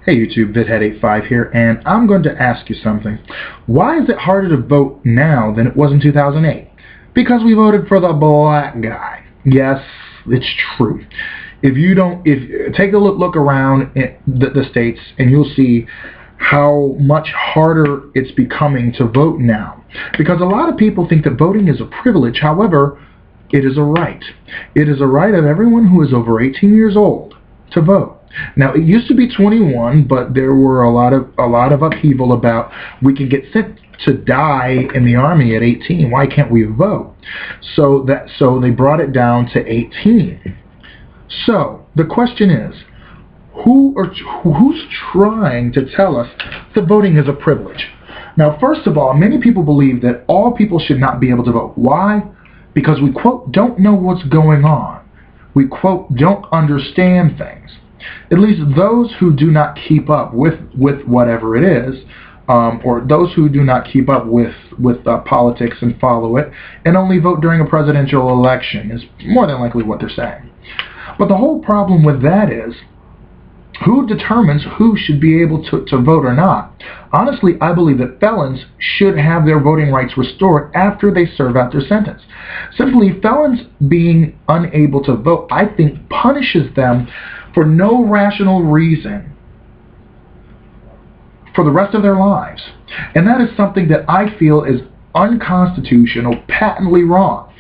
Hey YouTube, VidHead85 here, and I'm going to ask you something. Why is it harder to vote now than it was in 2008? Because we voted for the black guy. Yes, it's true. Take a look around the states, and you'll see how much harder it's becoming to vote now. Because a lot of people think that voting is a privilege. However, it is a right. It is a right of everyone who is over 18 years old to vote. Now, it used to be 21, but there were a lot of upheaval about we can get sent to die in the army at 18. Why can't we vote? So they brought it down to 18. So the question is, who's trying to tell us that voting is a privilege? Now, first of all, many people believe that all people should not be able to vote. Why? Because we, quote, don't know what's going on. We, quote, don't understand things. At least those who do not keep up with whatever it is, or those who do not keep up with politics and follow it, and only vote during a presidential election is more than likely what they're saying. But the whole problem with that is, who determines who should be able to vote or not? Honestly, I believe that felons should have their voting rights restored after they serve out their sentence. Simply, felons being unable to vote, I think, punishes them for no rational reason for the rest of their lives. And that is something that I feel is unconstitutional, patently wrong.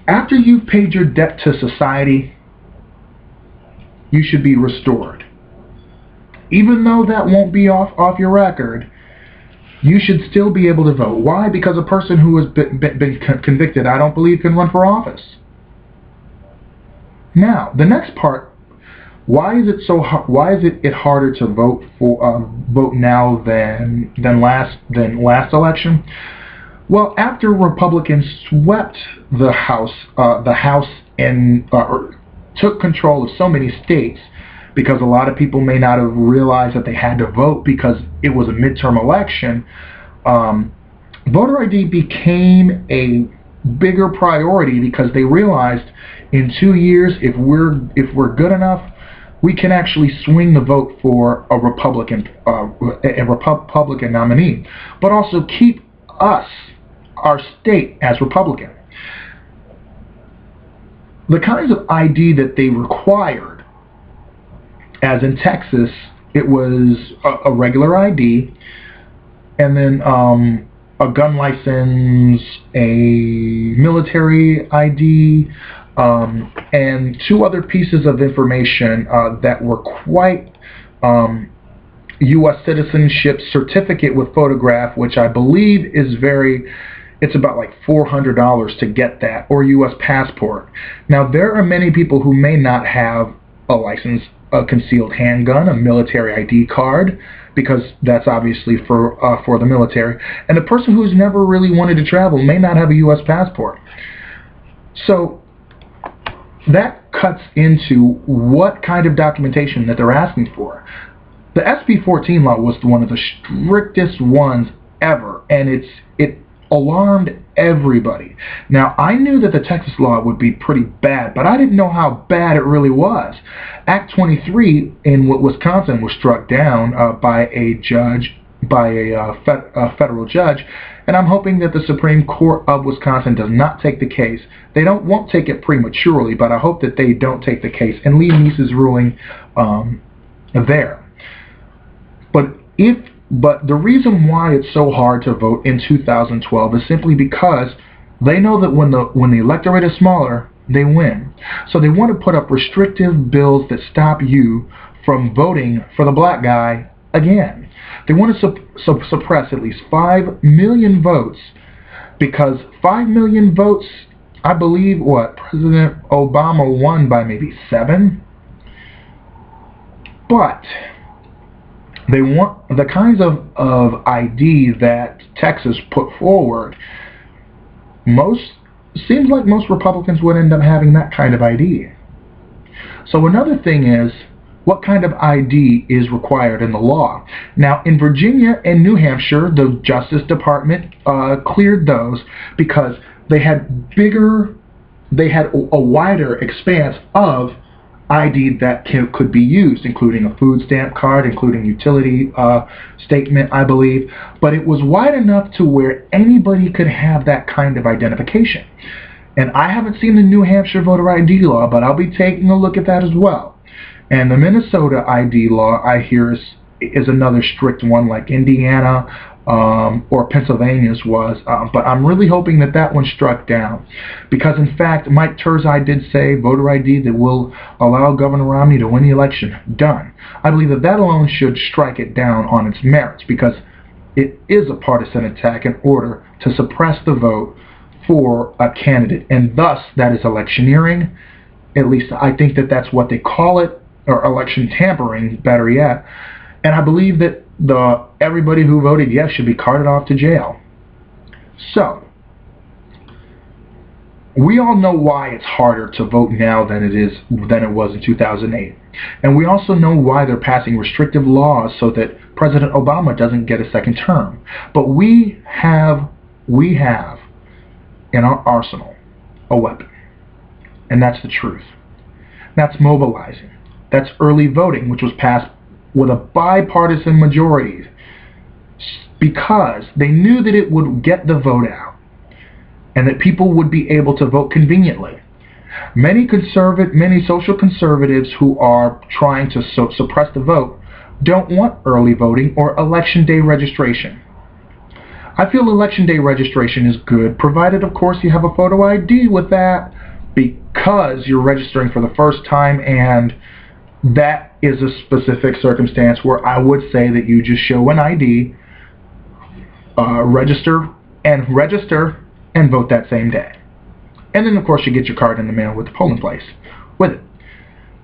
After you've paid your debt to society, you should be restored. Even though that won't be off your record, you should still be able to vote. Why? Because a person who has been convicted, I don't believe, can run for office. Now, the next part, why is it harder to vote now than last election? Well, after Republicans swept the House and took control of so many states, because a lot of people may not have realized that they had to vote because it was a midterm election, voter ID became a bigger priority because they realized in 2 years, if we're good enough, we can actually swing the vote for a Republican nominee, but also keep our state as Republican. The kinds of ID that they required, as in Texas, it was a regular ID, and then a gun license, a military ID, and two other pieces of information that were quite U.S. citizenship certificate with photograph, which I believe is it's about like $400 to get that, or U.S. passport. Now, there are many people who may not have a license, a concealed handgun, a military ID card, because that's obviously for the military, and a person who's never really wanted to travel may not have a U.S. passport. So that cuts into what kind of documentation that they're asking for. The SB 14 law was one of the strictest ones ever, and it alarmed everybody. Now, I knew that the Texas law would be pretty bad, but I didn't know how bad it really was. Act 23 in Wisconsin was struck down by a federal judge, and I'm hoping that the Supreme Court of Wisconsin does not take the case. They won't take it prematurely, but I hope that they don't take the case and leave Niece's ruling there. But the reason why it's so hard to vote in 2012 is simply because they know that when the electorate is smaller, they win. So they want to put up restrictive bills that stop you from voting for the black guy again. They want to suppress at least 5 million votes, because 5 million votes, I believe, President Obama won by maybe 7? But they want the kinds of ID that Texas put forward. Seems like most Republicans would end up having that kind of ID. So another thing is, what kind of ID is required in the law? Now, in Virginia and New Hampshire, the Justice Department cleared those because they had a wider expanse of ID that could be used, including a food stamp card, including utility statement, I believe. But it was wide enough to where anybody could have that kind of identification. And I haven't seen the New Hampshire voter ID law, but I'll be taking a look at that as well. And the Minnesota ID law, I hear, is another strict one, like Indiana or Pennsylvania's was. But I'm really hoping that that one struck down. Because, in fact, Mike Turzai did say voter ID that will allow Governor Romney to win the election. Done. I believe that that alone should strike it down on its merits, because it is a partisan attack in order to suppress the vote for a candidate, and thus that is electioneering. At least I think that that's what they call it, or election tampering, better yet. And I believe that everybody who voted yes should be carted off to jail. So we all know why it's harder to vote now than it was in 2008, and we also know why they're passing restrictive laws so that President Obama doesn't get a second term. But we have in our arsenal a weapon, and that's the truth. That's mobilizing. That's early voting, which was passed with a bipartisan majority because they knew that it would get the vote out and that people would be able to vote conveniently. Many social conservatives who are trying to suppress the vote don't want early voting or election day registration. I feel election day registration is good, provided, of course, you have a photo ID with that, because you're registering for the first time, and that is a specific circumstance where I would say that you just show an ID, register and vote that same day. And then, of course, you get your card in the mail with the polling place with it.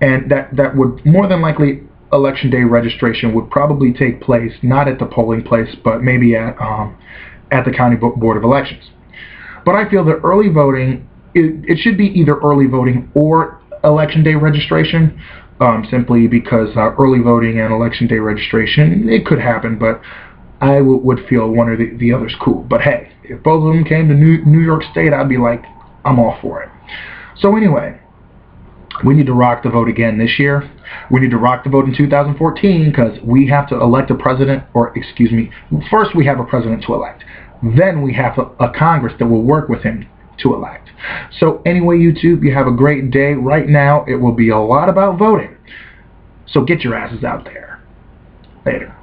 And that would more than likely, election day registration would probably take place not at the polling place, but maybe at the county board of elections. But I feel that early voting, it should be either early voting or election day registration, simply because early voting and election day registration, it could happen, but I would feel one or the other's cool. But hey, if both of them came to New York State, I'd be like, I'm all for it. So anyway, we need to rock the vote again this year. We need to rock the vote in 2014, because we have to elect a president, first we have a president to elect. Then we have a Congress that will work with him to elect. So anyway, YouTube, you have a great day. Right now, it will be a lot about voting. So get your asses out there. Later.